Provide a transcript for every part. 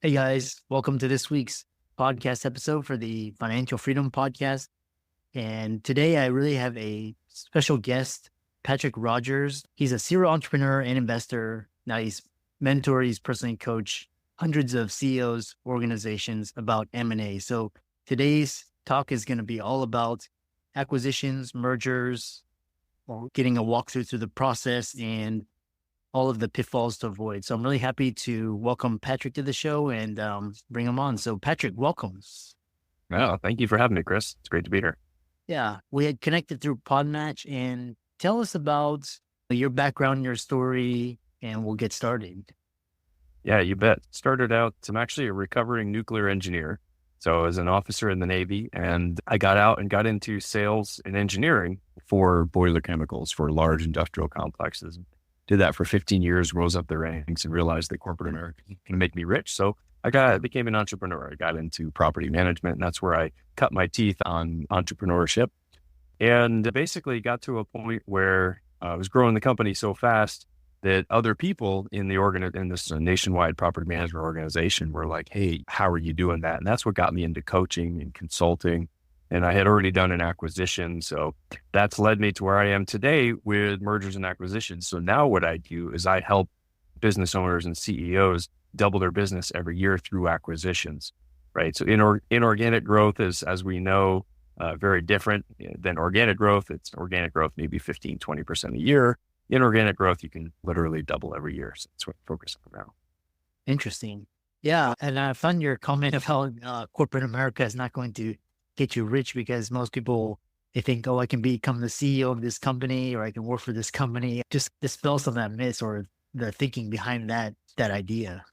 Hey guys, welcome to this week's podcast episode for the Financial Freedom Podcast. And today I really have a special guest, Patrick Rogers. He's a serial entrepreneur and investor. Now he's personally coached hundreds of CEOs, organizations about M&A. So today's talk is going to be all about acquisitions, mergers, or getting a walkthrough through the process and all of the pitfalls to avoid. So I'm really happy to welcome Patrick to the show and bring him on. So Patrick, welcome. Oh, thank you for having me, Chris. It's great to be here. Yeah, we had connected through Podmatch, and tell us about your background, your story, and we'll get started. Yeah, you bet. Started out, I'm actually a recovering nuclear engineer. So I was an officer in the Navy, and I got out and got into sales and engineering for boiler chemicals for large industrial complexes. Did that for 15 years, rose up the ranks and realized that corporate America can make me rich. So became an entrepreneur. I got into property management, and that's where I cut my teeth on entrepreneurship. And basically got to a point where I was growing the company so fast that other people in this nationwide property management organization were like, "Hey, how are you doing that?" And that's what got me into coaching and consulting. And I had already done an acquisition. So that's led me to where I am today with mergers and acquisitions. So now what I do is I help business owners and CEOs double their business every year through acquisitions, right? So inorganic growth is, as we know, very different than organic growth. It's organic growth, maybe 15, 20% a year. Inorganic growth, you can literally double every year. So that's what I focus on now. Interesting. Yeah, and I found your comment of how corporate America is not going to get you rich because most people, they think, oh, I can become the CEO of this company or I can work for this company. Just dispel some of that myth or the thinking behind that idea.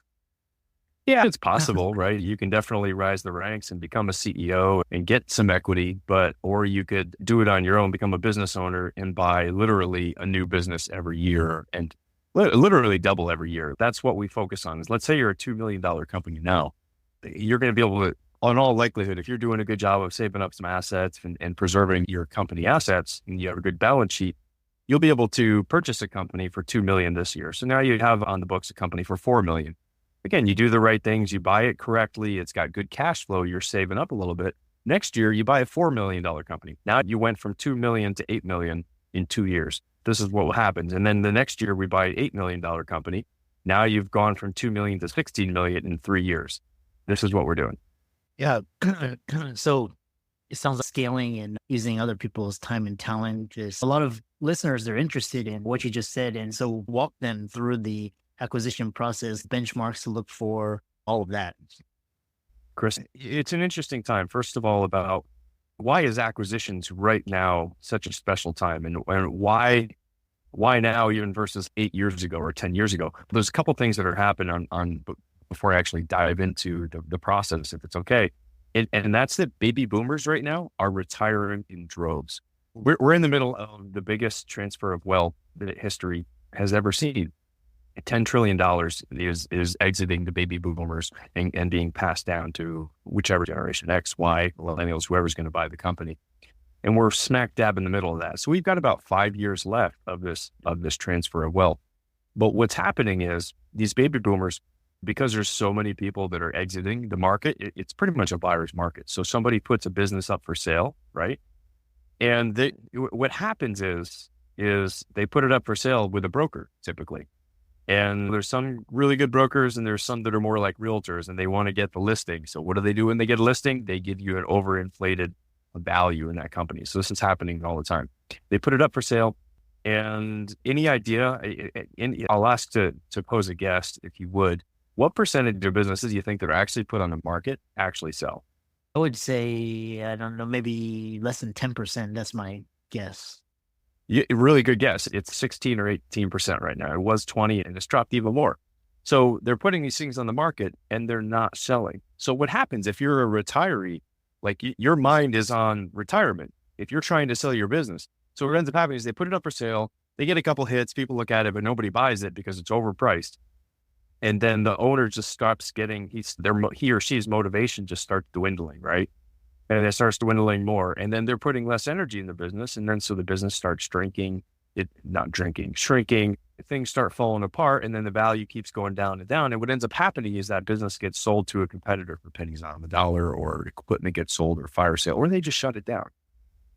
Yeah, it's possible, right? You can definitely rise the ranks and become a CEO and get some equity, or you could do it on your own, become a business owner and buy literally a new business every year and literally double every year. That's what we focus on. Is let's say you're a $2 million company now, you're going to be able to, on all likelihood, if you're doing a good job of saving up some assets and preserving your company assets and you have a good balance sheet, you'll be able to purchase a company for $2 million this year. So now you have on the books a company for $4 million. Again, you do the right things, you buy it correctly, it's got good cash flow, you're saving up a little bit. Next year, you buy a $4 million company. Now you went from 2 million to 8 million in 2 years. This is what happens. And then the next year we buy an $8 million company. Now you've gone from 2 million to 16 million in 3 years. This is what we're doing. Yeah. So it sounds like scaling and using other people's time and talent. Just a lot of listeners are interested in what you just said. And so walk them through the acquisition process, benchmarks to look for, all of that. Chris, it's an interesting time. First of all, about why is acquisitions right now such a special time, and why now even versus 8 years ago or 10 years ago? There's a couple things that are happening on before I actually dive into the process, if it's okay. And that's that baby boomers right now are retiring in droves. We're in the middle of the biggest transfer of wealth that history has ever seen. $10 trillion is exiting the baby boomers and being passed down to whichever generation, X, Y, millennials, whoever's going to buy the company. And we're smack dab in the middle of that. So we've got about 5 years left of this transfer of wealth. But what's happening is these baby boomers, because there's so many people that are exiting the market, it's pretty much a buyer's market. So somebody puts a business up for sale, right? And what happens is they put it up for sale with a broker typically. And there's some really good brokers and there's some that are more like realtors and they want to get the listing. So what do they do when they get a listing? They give you an overinflated value in that company. So this is happening all the time. They put it up for sale, and any idea, I'll ask to pose a guest, if you would, what percentage of businesses do you think that are actually put on the market actually sell? I would say, I don't know, maybe less than 10%. That's my guess. Yeah, really good guess. It's 16 or 18% right now. It was 20 and it's dropped even more. So they're putting these things on the market and they're not selling. So what happens if you're a retiree, like your mind is on retirement, if you're trying to sell your business. So what ends up happening is they put it up for sale, they get a couple hits, people look at it, but nobody buys it because it's overpriced. And then the owner just stops getting, he or she's motivation just starts dwindling, right? And it starts dwindling more. And then they're putting less energy in the business. And then so the business starts shrinking not drinking, shrinking, things start falling apart, and then the value keeps going down and down. And what ends up happening is that business gets sold to a competitor for pennies on the dollar, or equipment gets sold, or fire sale, or they just shut it down.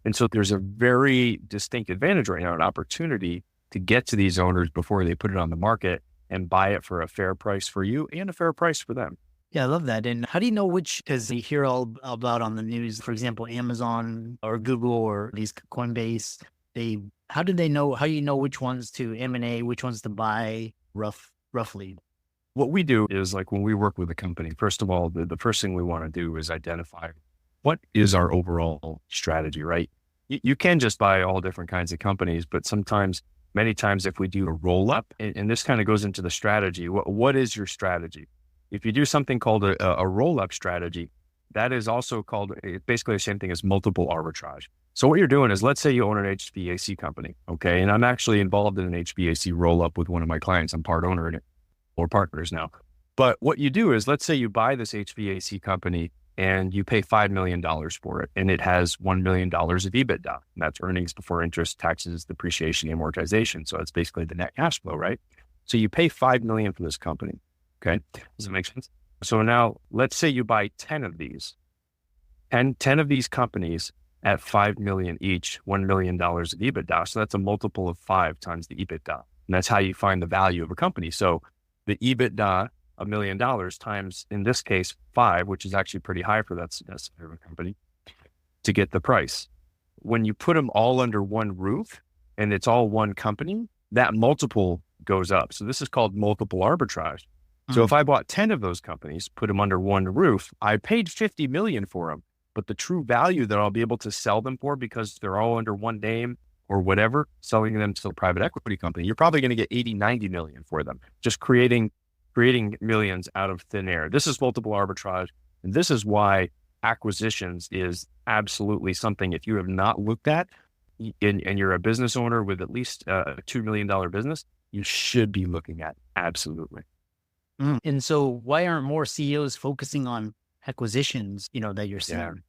And so there's a very distinct advantage right now, an opportunity to get to these owners before they put it on the market and buy it for a fair price for you and a fair price for them. Yeah, I love that. And how do you know which, because you hear all about on the news, for example, Amazon or Google or these Coinbase, how do you know which ones to M&A, which ones to buy roughly? What we do is, like, when we work with a company, first of all, the first thing we want to do is identify what is our overall strategy, right? You can just buy all different kinds of companies, but many times if we do a roll up, and this kind of goes into the strategy, what is your strategy? If you do something called a roll up strategy, that is also called basically the same thing as multiple arbitrage. So what you're doing is, let's say you own an HVAC company, okay? And I'm actually involved in an HVAC roll up with one of my clients. I'm part owner in it, or partners now. But what you do is, let's say you buy this HVAC company and you pay $5 million for it, and it has $1 million of EBITDA. And that's earnings before interest, taxes, depreciation, amortization. So that's basically the net cash flow, right? So you pay $5 million for this company. Okay. Does that make sense? So now let's say you buy 10 of these, 10 of these companies at $5 million each, $1 million of EBITDA. So that's a multiple of 5 times the EBITDA. And that's how you find the value of a company. So the EBITDA, $1 million times, in this case, 5, which is actually pretty high for that company, to get the price. When you put them all under one roof and it's all one company, that multiple goes up. So this is called multiple arbitrage. So if I bought 10 of those companies, put them under one roof, I paid $50 million for them, but the true value that I'll be able to sell them for, because they're all under one name or whatever, selling them to a private equity company, you're probably going to get 80, 90 million for them, just creating millions out of thin air. This is multiple arbitrage. And this is why acquisitions is absolutely something, if you have not looked at, and you're a business owner with at least a $2 million business, you should be looking at. Absolutely. And so why aren't more CEOs focusing on acquisitions, that you're seeing?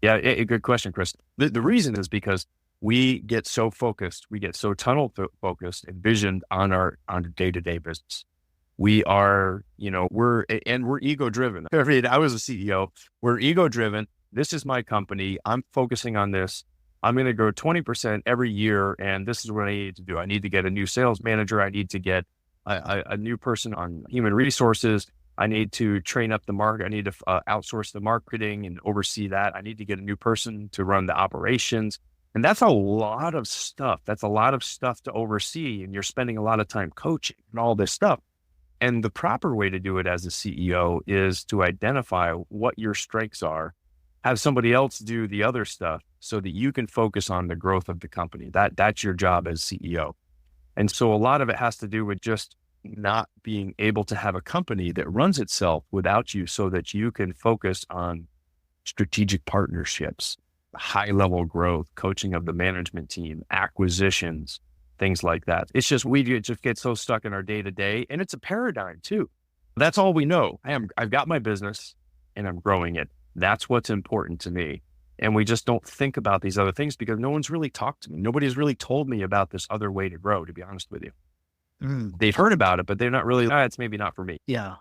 Yeah, good question, Chris. The reason is because we get so focused, we get so tunnel focused and visioned on our day-to-day business. We are, we're ego driven. I was a CEO. We're ego driven. This is my company. I'm focusing on this. I'm going to grow 20% every year. And this is what I need to do. I need to get a new sales manager. I need to get a new person on human resources. I need to train up the market. I need to outsource the marketing and oversee that. I need to get a new person to run the operations. And that's a lot of stuff. That's a lot of stuff to oversee. And you're spending a lot of time coaching and all this stuff. And the proper way to do it as a CEO is to identify what your strengths are, have somebody else do the other stuff so that you can focus on the growth of the company. That's your job as CEO. And so a lot of it has to do with just not being able to have a company that runs itself without you, so that you can focus on strategic partnerships, high level growth, coaching of the management team, acquisitions, things like that. It's just, we just get so stuck in our day to day, and it's a paradigm too. That's all we know. I've got my business and I'm growing it. That's what's important to me. And we just don't think about these other things because no one's really talked to me. Nobody's really told me about this other way to grow, to be honest with you. They've heard about it, but they're not really, it's maybe not for me. Yeah.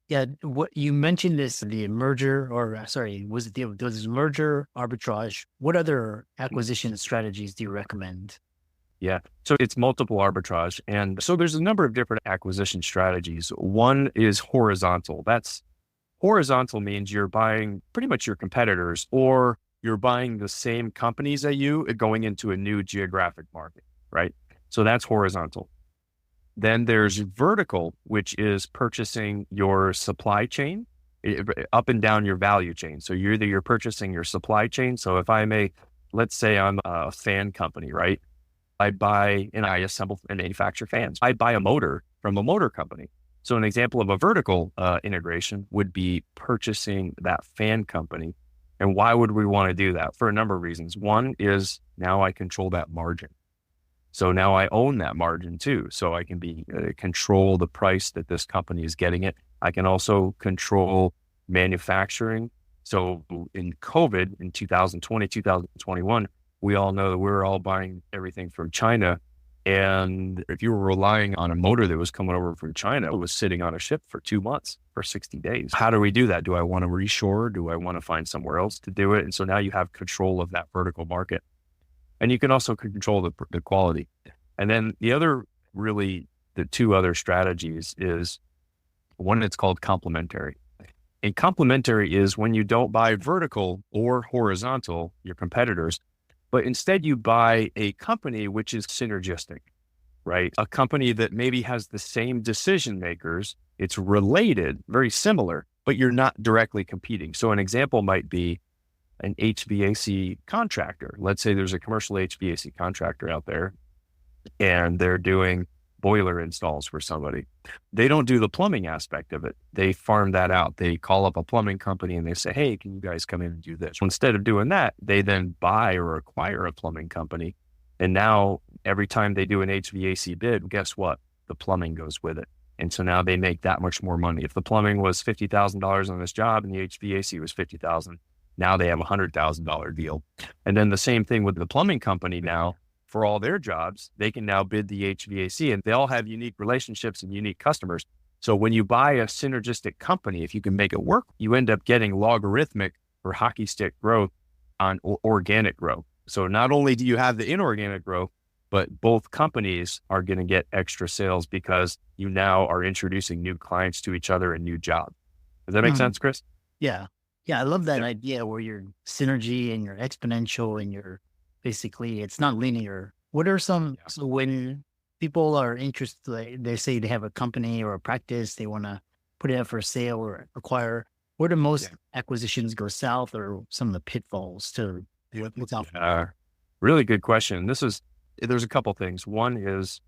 Yeah. What you mentioned the merger, was it merger arbitrage? What other acquisition strategies do you recommend? Yeah. So it's multiple arbitrage. And so there's a number of different acquisition strategies. One is horizontal. Horizontal means you're buying pretty much your competitors, or you're buying the same companies as you going into a new geographic market, right? So that's horizontal. Then there's vertical, which is purchasing your supply chain up and down your value chain. So you're purchasing your supply chain. So if let's say I'm a fan company, right? I buy and I assemble and manufacture fans. I buy a motor from a motor company. So an example of a vertical integration would be purchasing that fan company. And why would we want to do that? For a number of reasons. One is now I control that margin. So now I own that margin too. So I can control the price that this company is getting it. I can also control manufacturing. So in COVID in 2020, 2021, we all know that we're all buying everything from China. And if you were relying on a motor that was coming over from China, it was sitting on a ship for 2 months, for 60 days. How do we do that? Do I want to reshore? Do I want to find somewhere else to do it? And so now you have control of that vertical market. And you can also control the quality. And then the two other strategies is one that's called complementary. And complementary is when you don't buy vertical or horizontal, your competitors, but instead you buy a company which is synergistic, right? A company that maybe has the same decision makers. It's related, very similar, but you're not directly competing. So an example might be an HVAC contractor. Let's say there's a commercial HVAC contractor out there and they're doing boiler installs for somebody. They don't do the plumbing aspect of it. They farm that out. They call up a plumbing company and they say, hey, can you guys come in and do this? Instead of doing that, they then buy or acquire a plumbing company. And now every time they do an HVAC bid, guess what? The plumbing goes with it. And so now they make that much more money. If the plumbing was $50,000 on this job and the HVAC was $50,000, now they have a $100,000 deal. And then the same thing with the plumbing company now. For all their jobs, they can now bid the HVAC, and they all have unique relationships and unique customers. So when you buy a synergistic company, if you can make it work, you end up getting logarithmic or hockey stick growth on organic growth. So not only do you have the inorganic growth, but both companies are going to get extra sales because you now are introducing new clients to each other and new jobs. Does that make sense, Chris? Yeah. Yeah. I love that idea where you're synergy and you're exponential and you're basically, it's not linear. What are some, so when people are interested, like they say they have a company or a practice, they want to put it up for sale or acquire, where do most acquisitions go south or some of the pitfalls to what's out? Really good question. There's a couple things. One is,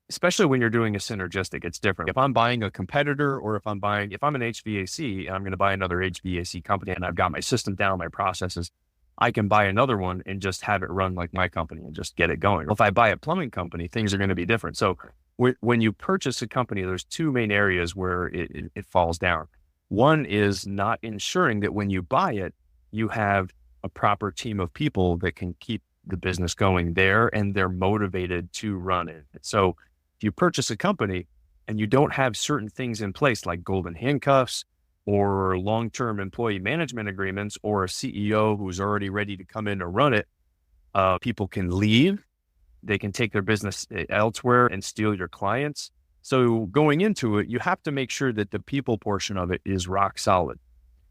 especially when you're doing a synergistic, it's different. If I'm buying a competitor or if I'm an HVAC and I'm going to buy another HVAC company and I've got my system down, my processes, I can buy another one and just have it run like my company and just get it going. If I buy a plumbing company, things are going to be different. So when you purchase a company, there's two main areas where it falls down. One is not ensuring that when you buy it, you have a proper team of people that can keep the business going there and they're motivated to run it. So if you purchase a company and you don't have certain things in place like golden handcuffs, or long-term employee management agreements, or a CEO who's already ready to come in and run it, people can leave. They can take their business elsewhere and steal your clients. So going into it, you have to make sure that the people portion of it is rock solid.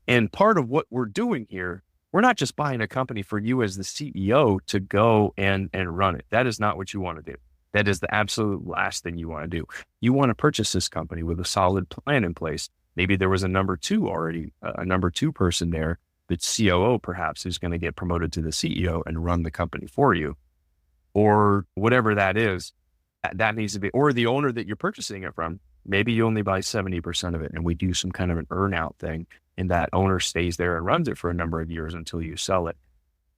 And part of what we're doing here, we're not just buying a company for you as the CEO to go and run it. That is not what you want to do. That is the absolute last thing you want to do. You want to purchase this company with a solid plan in place. Maybe there was a number two person there, the COO perhaps, who's going to get promoted to the CEO and run the company for you, or whatever that is. That needs to be, or the owner that you're purchasing it from. Maybe you only buy 70% of it and we do some kind of an earn out thing and that owner stays there and runs it for a number of years until you sell it.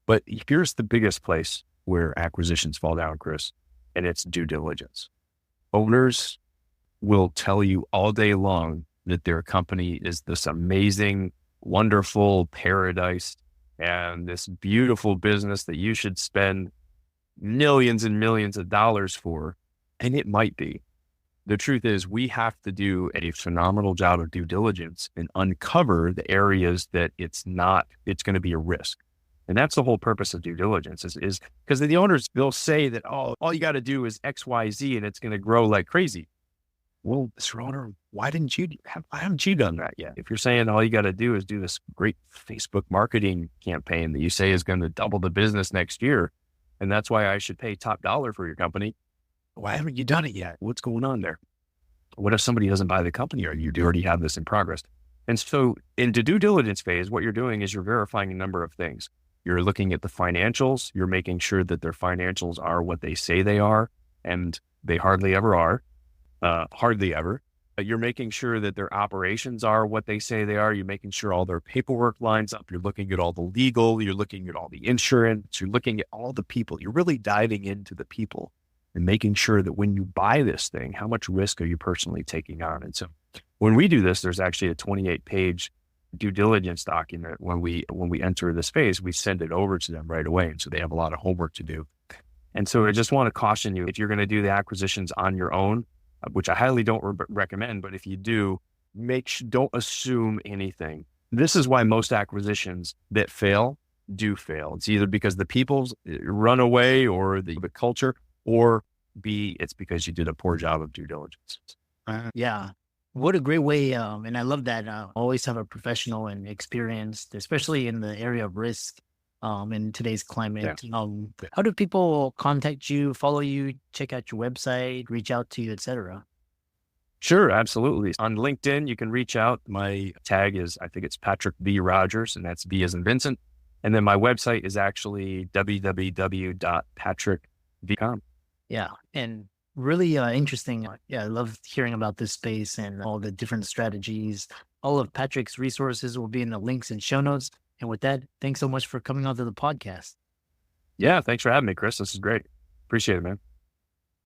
But here's the biggest place where acquisitions fall down, Chris, and it's due diligence. Owners will tell you all day long that their company is this amazing, wonderful paradise and this beautiful business that you should spend millions and millions of dollars for. And it might be. The truth is we have to do a phenomenal job of due diligence and uncover the areas that it's going to be a risk. And that's the whole purpose of due diligence is because the owners, they'll say that, oh, all you got to do is X, Y, Z, and it's going to grow like crazy. Well, Mr. Owner, why haven't you done that yet? If you're saying all you got to do is do this great Facebook marketing campaign that you say is going to double the business next year, and that's why I should pay top dollar for your company, why haven't you done it yet? What's going on there? What if somebody doesn't buy the company or you already have this in progress? And so in the due diligence phase, what you're doing is you're verifying a number of things. You're looking at the financials. You're making sure that their financials are what they say they are, and they hardly ever are. Hardly ever. You're making sure that their operations are what they say they are. You're making sure all their paperwork lines up. You're looking at all the legal. You're looking at all the insurance. You're looking at all the people. You're really diving into the people and making sure that when you buy this thing, how much risk are you personally taking on? And so when we do this, there's actually a 28-page due diligence document. When we enter this phase, we send it over to them right away. And so they have a lot of homework to do. And so I just want to caution you, if you're going to do the acquisitions on your own, which I highly don't recommend, but if you do, don't assume anything. This is why most acquisitions that fail do fail. It's either because the people run away or the culture, or B, it's because you did a poor job of due diligence. Yeah. What a great way. And I love that. Always have a professional and experienced, especially in the area of risk in today's climate. Yeah. How do people contact you, follow you, check out your website, reach out to you, etc.? Sure, absolutely. On LinkedIn, you can reach out. My tag is, I think it's Patrick V. Rogers, and that's V as in Vincent. And then my website is actually www.patrickv.com. Yeah. And really interesting. Yeah, I love hearing about this space and all the different strategies. All of Patrick's resources will be in the links and show notes. And with that, thanks so much for coming onto the podcast. Yeah, thanks for having me, Chris. This is great. Appreciate it, man.